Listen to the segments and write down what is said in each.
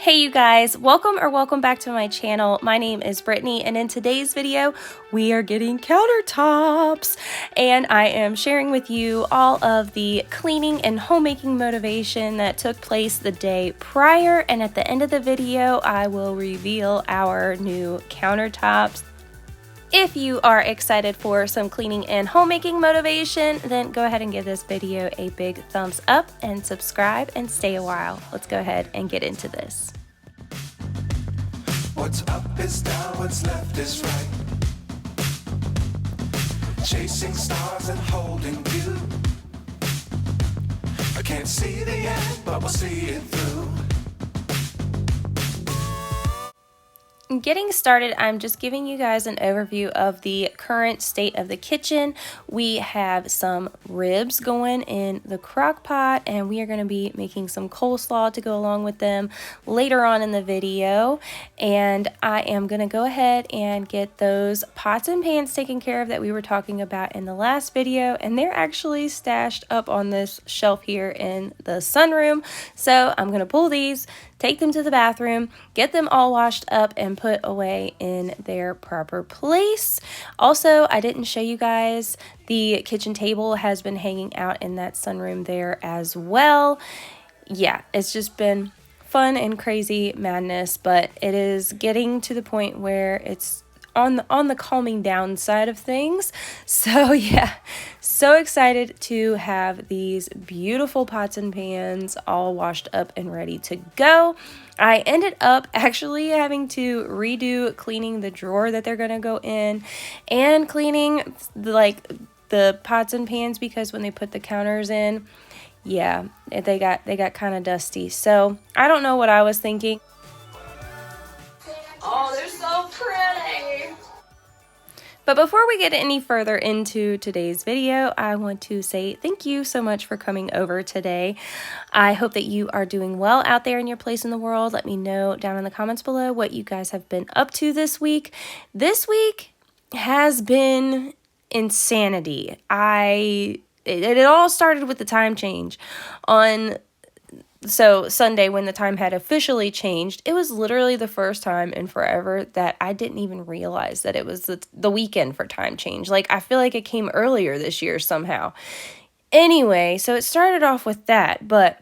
Hey you guys, welcome back to my channel. My name is Brittany, and in today's video we are getting countertops, and I am sharing with you all of the cleaning and homemaking motivation that took place the day prior, and at the end of the video I will reveal our new countertops. If you are excited for some cleaning and homemaking motivation, then go ahead and give this video a big thumbs up and subscribe and stay a while. Let's go ahead and get into this. What's up is down, what's left is right. Chasing stars and holding you. I can't see the end, but we'll see it through. Getting started, I'm just giving you guys an overview of the current state of the kitchen. We have some ribs going in the crock pot, and we are going to be making some coleslaw to go along with them later on in the video. And I am going to go ahead and get those pots and pans taken care of that we were talking about in the last video, and they're actually stashed up on this shelf here in the sunroom. So I'm going to pull these, take them to the bathroom, get them all washed up and put away in their proper place. Also, I didn't show you guys, the kitchen table has been hanging out in that sunroom there as well. Yeah, it's just been fun and crazy madness, but it is getting to the point where it's on the calming down side of things. So yeah, so excited to have these beautiful pots and pans all washed up and ready to go. I ended up actually having to redo cleaning the drawer that they're gonna go in and cleaning the pots and pans, because when they put the counters in, yeah, they got kind of dusty. So I don't know what I was thinking. Oh, they're so pretty. But before we get any further into today's video, I want to say thank you so much for coming over today. I hope that you are doing well out there in your place in the world. Let me know down in the comments below what you guys have been up to this week. This week has been insanity. It all started with the time change on Sunday, when the time had officially changed. It was literally the first time in forever that I didn't even realize that it was the weekend for time change. Like, I feel like it came earlier this year somehow. Anyway, so it started off with that, but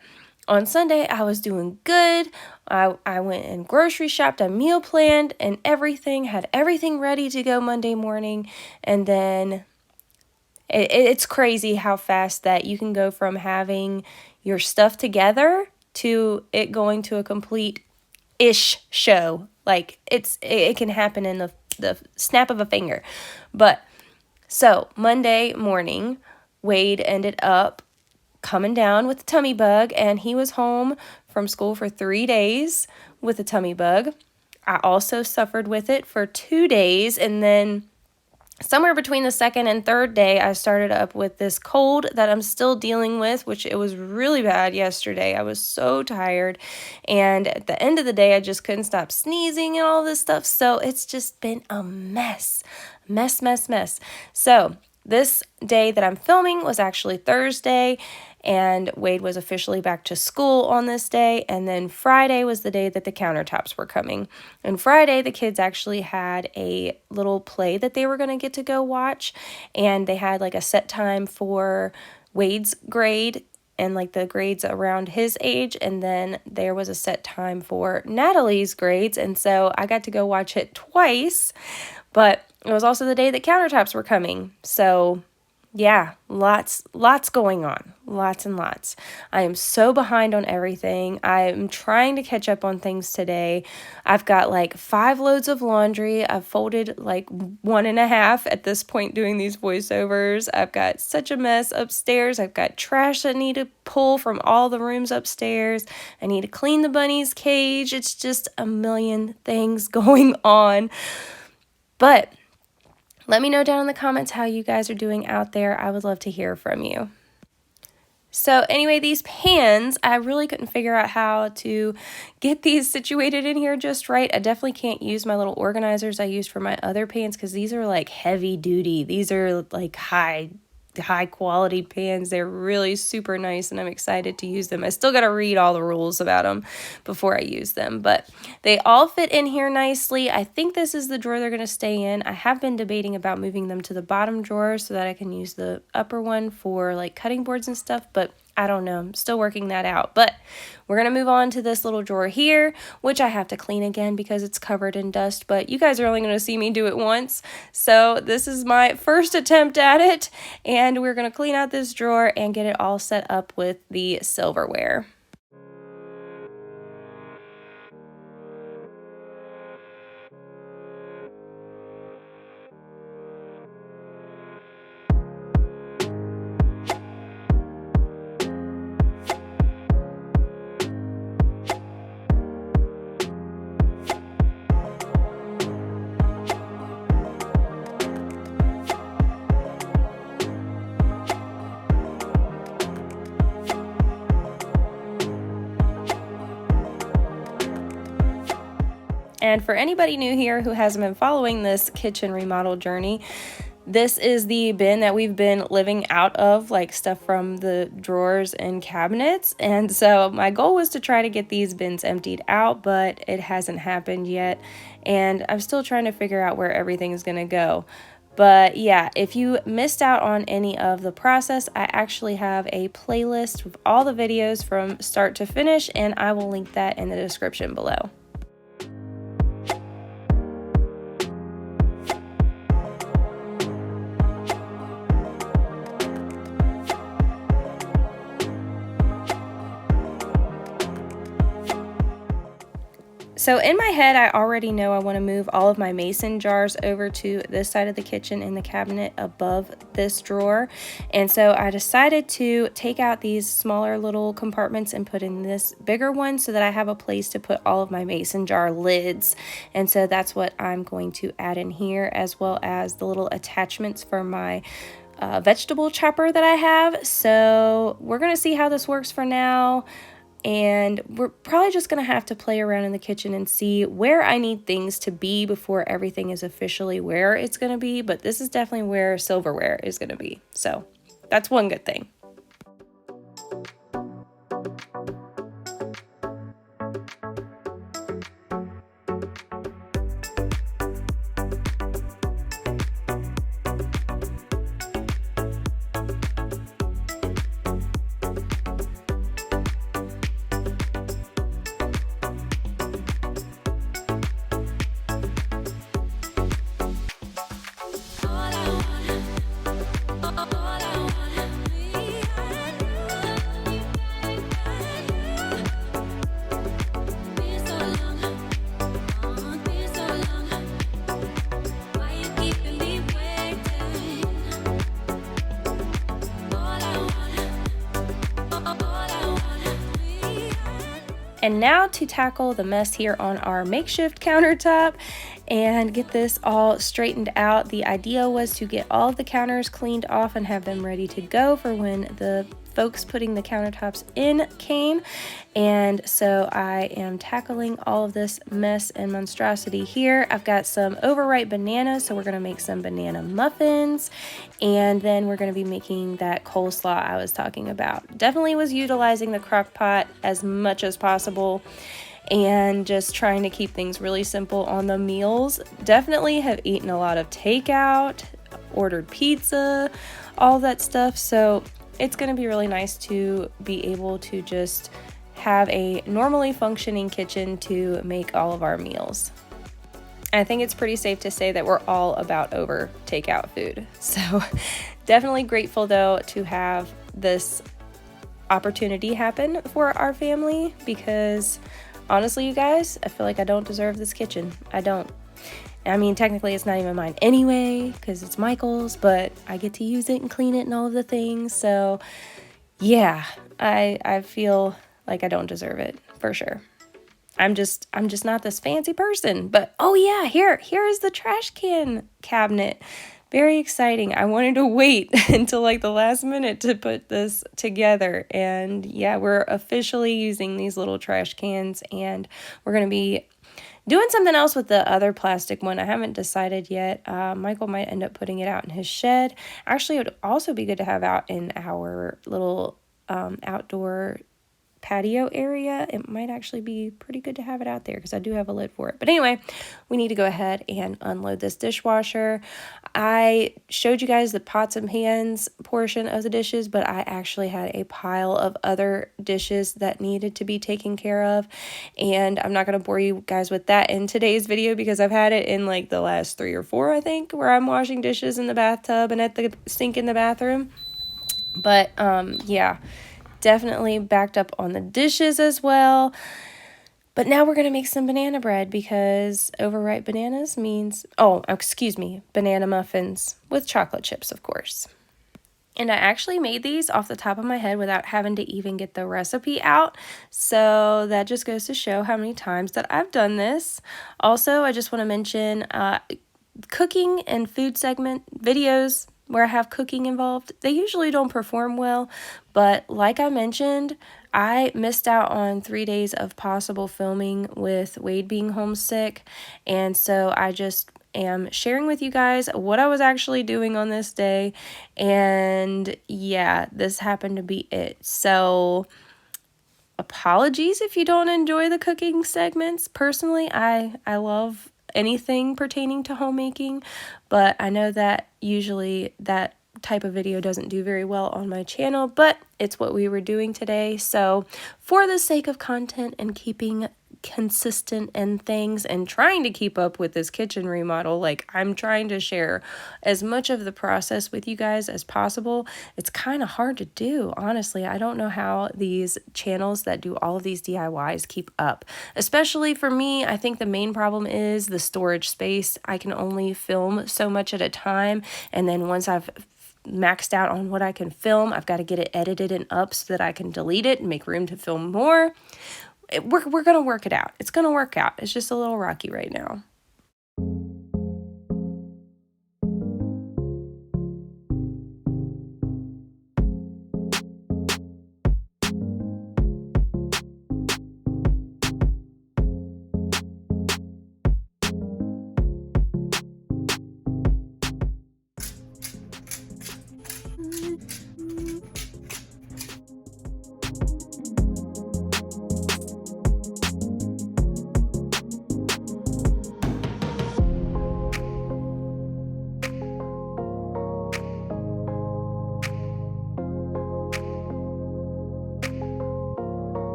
on Sunday I was doing good. I went and grocery shopped, I meal planned and everything, had everything ready to go Monday morning, and then it's crazy how fast that you can go from having your stuff together to it going to a complete-ish show. Like, it can happen in the snap of a finger. But so Monday morning, Wade ended up coming down with a tummy bug, and he was home from school for 3 days with a tummy bug. I also suffered with it for 2 days, and then somewhere between the second and third day, I started up with this cold that I'm still dealing with, which it was really bad yesterday. I was so tired, and at the end of the day, I just couldn't stop sneezing and all this stuff. So it's just been a mess. So this day that I'm filming was actually Thursday, and Wade was officially back to school on this day, and then Friday was the day that the countertops were coming. And Friday, the kids actually had a little play that they were going to get to go watch, and they had like a set time for Wade's grade and like the grades around his age, and then there was a set time for Natalie's grades, and so I got to go watch it twice. But it was also the day that countertops were coming, so yeah, lots going on. Lots and lots. I am so behind on everything. I'm trying to catch up on things today. I've got like 5 loads of laundry. I've folded like 1.5 at this point doing these voiceovers. I've got such a mess upstairs. I've got trash I need to pull from all the rooms upstairs. I need to clean the bunny's cage. It's just a million things going on. But let me know down in the comments how you guys are doing out there. I would love to hear from you. So anyway, these pans, I really couldn't figure out how to get these situated in here just right. I definitely can't use my little organizers I used for my other pans, because these are like heavy duty. These are like high high quality pans. They're really super nice and I'm excited to use them. I still got to read all the rules about them before I use them, but they all fit in here nicely. I think this is the drawer they're going to stay in. I have been debating about moving them to the bottom drawer so that I can use the upper one for like cutting boards and stuff, but I don't know. I'm still working that out. But we're going to move on to this little drawer here, which I have to clean again because it's covered in dust. But you guys are only going to see me do it once. So this is my first attempt at it. And we're going to clean out this drawer and get it all set up with the silverware. And for anybody new here who hasn't been following this kitchen remodel journey, this is the bin that we've been living out of, like stuff from the drawers and cabinets. And so my goal was to try to get these bins emptied out, but it hasn't happened yet. And I'm still trying to figure out where everything is going to go. But yeah, if you missed out on any of the process, I actually have a playlist with all the videos from start to finish, and I will link that in the description below. So in my head, I already know I want to move all of my mason jars over to this side of the kitchen in the cabinet above this drawer. And so I decided to take out these smaller little compartments and put in this bigger one so that I have a place to put all of my mason jar lids. And so that's what I'm going to add in here, as well as the little attachments for my vegetable chopper that I have. So we're going to see how this works for now. And we're probably just going to have to play around in the kitchen and see where I need things to be before everything is officially where it's going to be. But this is definitely where silverware is going to be. So that's one good thing. And now to tackle the mess here on our makeshift countertop and get this all straightened out. The idea was to get all of the counters cleaned off and have them ready to go for when the folks putting the countertops in came. And so I am tackling all of this mess and monstrosity here. I've got some overripe bananas, so we're going to make some banana muffins, and then we're going to be making that coleslaw I was talking about. Definitely was utilizing the crock pot as much as possible and just trying to keep things really simple on the meals. Definitely have eaten a lot of takeout, ordered pizza, all that stuff. So it's going to be really nice to be able to just have a normally functioning kitchen to make all of our meals. I think it's pretty safe to say that we're all about over takeout food. So definitely grateful though to have this opportunity happen for our family, because honestly, you guys, I feel like I don't deserve this kitchen. I don't. I mean, technically it's not even mine anyway because it's Michael's, but I get to use it and clean it and all of the things. So yeah, I feel like I don't deserve it for sure. I'm just not this fancy person. But oh yeah, here is the trash can cabinet very exciting. I wanted to wait until like the last minute to put this together. And yeah, we're officially using these little trash cans, and we're going to be doing something else with the other plastic one. I haven't decided yet. Michael might end up putting it out in his shed. Actually, it would also be good to have out in our little outdoor patio area. It might actually be pretty good to have it out there because I do have a lid for it. But anyway, we need to go ahead and unload this dishwasher. I showed you guys the pots and pans portion of the dishes, but I actually had a pile of other dishes that needed to be taken care of, and I'm not going to bore you guys with that in today's video because I've had it in like the last 3 or 4, I think, where I'm washing dishes in the bathtub and at the sink in the bathroom. But yeah, definitely backed up on the dishes as well. But now we're going to make some banana bread because overripe bananas means, banana muffins with chocolate chips, of course. And I actually made these off the top of my head without having to even get the recipe out. So that just goes to show how many times that I've done this. Also, I just want to mention cooking and food segment videos where I have cooking involved, they usually don't perform well, but like I mentioned, I missed out on 3 days of possible filming with Wade being homesick, and so I just am sharing with you guys what I was actually doing on this day, and yeah, this happened to be it. So apologies if you don't enjoy the cooking segments. Personally, I love anything pertaining to homemaking, but I know that usually that type of video doesn't do very well on my channel, but it's what we were doing today. So for the sake of content and keeping consistent and things and trying to keep up with this kitchen remodel, like I'm trying to share as much of the process with you guys as possible. It's kind of hard to do, honestly. I don't know how these channels that do all of these DIYs keep up, especially for me. I think the main problem is the storage space. I can only film so much at a time, and then once I've maxed out on what I can film, I've got to get it edited and up so that I can delete it and make room to film more. We're going to work it out. It's going to work out. It's just a little rocky right now.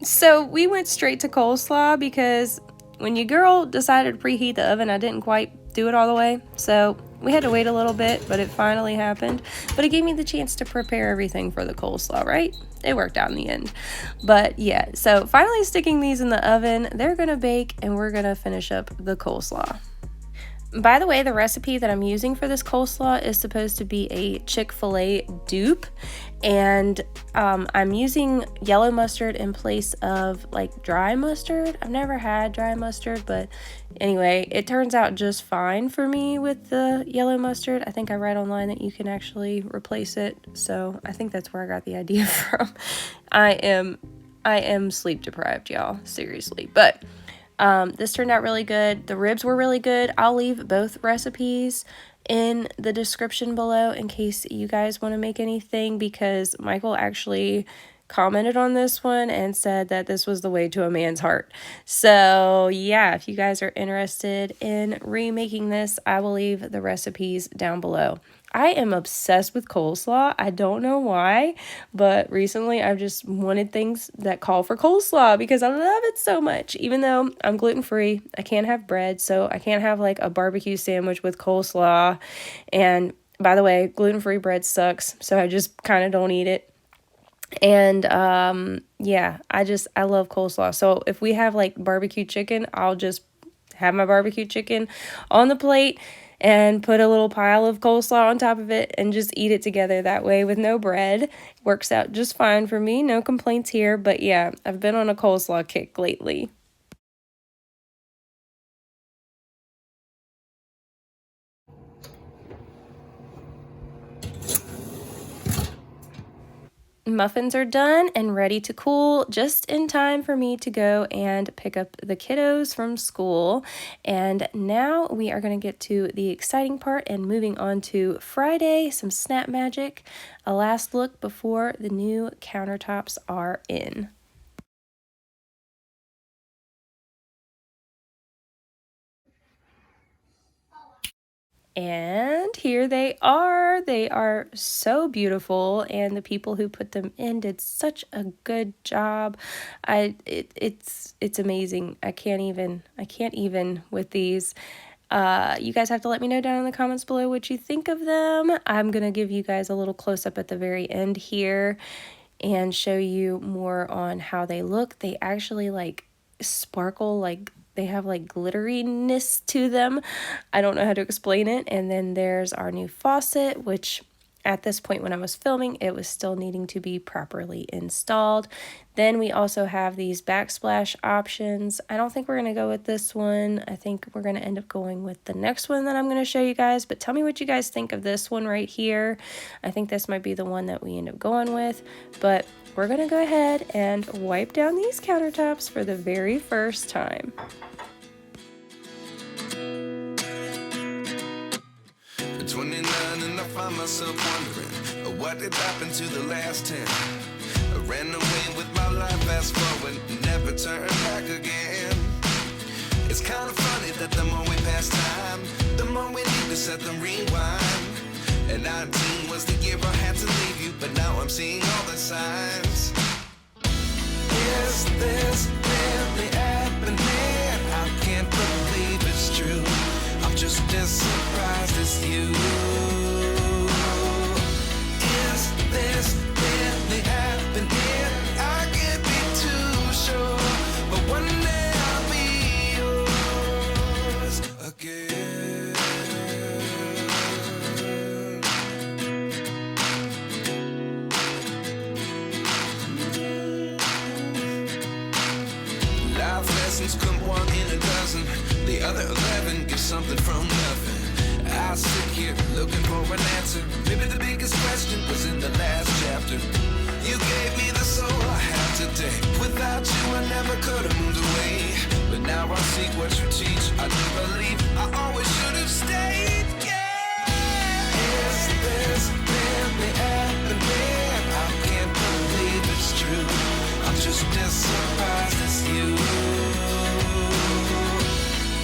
So we went straight to coleslaw because when your girl decided to preheat the oven, I didn't quite do it all the way. So we had to wait a little bit, but it finally happened. But it gave me the chance to prepare everything for the coleslaw, right? It worked out in the end. But yeah, so finally sticking these in the oven, they're gonna bake and we're gonna finish up the coleslaw. By the way, the recipe that I'm using for this coleslaw is supposed to be a Chick-fil-A dupe, and I'm using yellow mustard in place of like dry mustard. I've never had dry mustard, but anyway, it turns out just fine for me with the yellow mustard. I think I read online that you can actually replace it, so I think that's where I got the idea from. I am sleep deprived, y'all, seriously, but this turned out really good. The ribs were really good. I'll leave both recipes in the description below in case you guys want to make anything, because Michael actually commented on this one and said that this was the way to a man's heart. So yeah, if you guys are interested in remaking this, I will leave the recipes down below. I am obsessed with coleslaw. I don't know why, but recently I've just wanted things that call for coleslaw because I love it so much. Even though I'm gluten-free, I can't have bread, so I can't have like a barbecue sandwich with coleslaw. And by the way, gluten-free bread sucks, so I just kind of don't eat it. And yeah, I love coleslaw. So if we have like barbecue chicken, I'll just have my barbecue chicken on the plate and put a little pile of coleslaw on top of it and just eat it together that way with no bread. Works out just fine for me. No complaints here. But yeah, I've been on a coleslaw kick lately. Muffins are done and ready to cool, just in time for me to go and pick up the kiddos from school. And now we are going to get to the exciting part and moving on to Friday, some snap magic, a last look before the new countertops are in. And here they are. They are so beautiful, and the people who put them in did such a good job. It's amazing. I can't even with these. You guys have to let me know down in the comments below what you think of them. I'm gonna give you guys a little close up at the very end here and show you more on how they look. They actually like sparkle, like they have like glitteriness to them. I don't know how to explain it. And then there's our new faucet, which at this point when I was filming, it was still needing to be properly installed. Then we also have these backsplash options. I don't think we're going to go with this one. I think we're going to end up going with the next one that I'm going to show you guys. But tell me what you guys think of this one right here. I think this might be the one that we end up going with. But we're going to go ahead and wipe down these countertops for the very first time. At 29 and I find myself wondering what did happen to the last 10. I ran away with my life, fast forward, never turn back again. It's kind of funny that the more we pass time, the more we need to set them rewind. And 19 was the year I had to leave you, but now I'm seeing all the signs. Is this really happening? I can't believe it's true. I'm just as surprised as you. Is this really happening? I can't be too sure, but one day I'll be yours again. Life lessons come one in a dozen. The other 11 give something from nothing. I sit here looking for an answer. Maybe the biggest question was in the last chapter. You gave me the soul I have today. Without you I never could have moved away. But now I seek what you teach. I do believe I always should have stayed. Yeah. Is this really happening? I can't believe it's true. I'm just as surprised as you.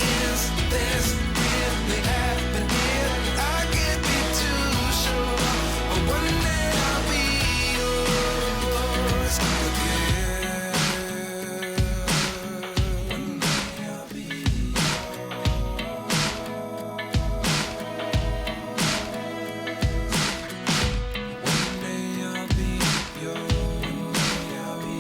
Is this really happening? I can't be too sure, but one day I'll be yours again. One day I'll be One day I'll be yours. One day I'll be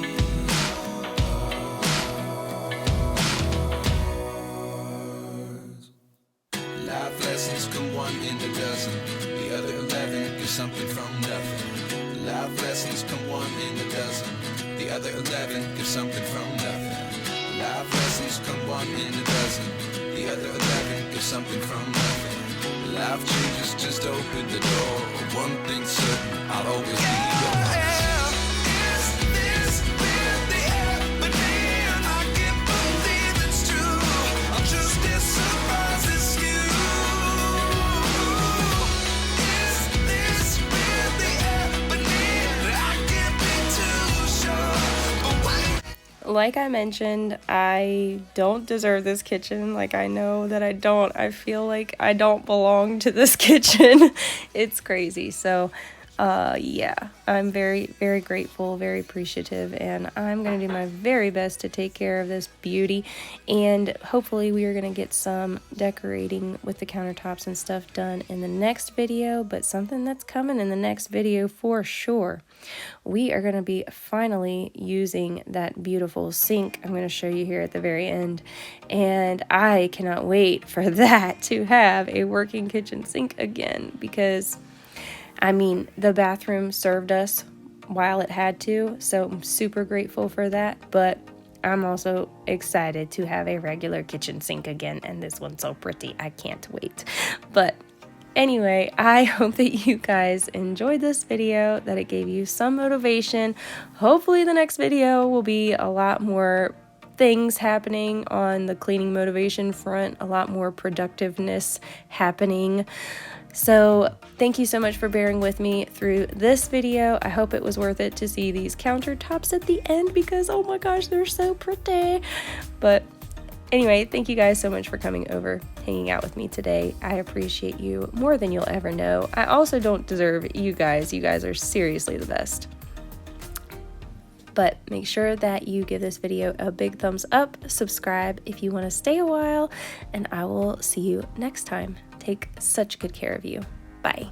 Life lessons come one in a dozen. The other 11 give something from nothing. Life lessons come one in a dozen. The other 11 give something from nothing. Life lessons come one in a dozen. The other 11 give something from nothing. Life changes just open the door. One thing's certain, I'll always be yours. like I mentioned, I don't deserve this kitchen. Like, I know that I don't. I feel like I don't belong to this kitchen. It's crazy. So, yeah, I'm very, very grateful, very appreciative, and I'm going to do my very best to take care of this beauty. And hopefully we are going to get some decorating with the countertops and stuff done in the next video, but something that's coming in the next video for sure. We are going to be finally using that beautiful sink I'm going to show you here at the very end, and I cannot wait for that to have a working kitchen sink again, because I mean, the bathroom served us while it had to, so I'm super grateful for that, but I'm also excited to have a regular kitchen sink again, and this one's so pretty, I can't wait. But anyway, I hope that you guys enjoyed this video, that it gave you some motivation. Hopefully the next video will be a lot more things happening on the cleaning motivation front, a lot more productiveness happening. So thank you so much for bearing with me through this video. I hope it was worth it to see these countertops at the end, because oh my gosh, they're so pretty. But anyway, thank you guys so much for coming over, hanging out with me today. I appreciate you more than you'll ever know. I also don't deserve you guys. You guys are seriously the best. But make sure that you give this video a big thumbs up, subscribe if you want to stay a while, and I will see you next time. Take such good care of you. Bye.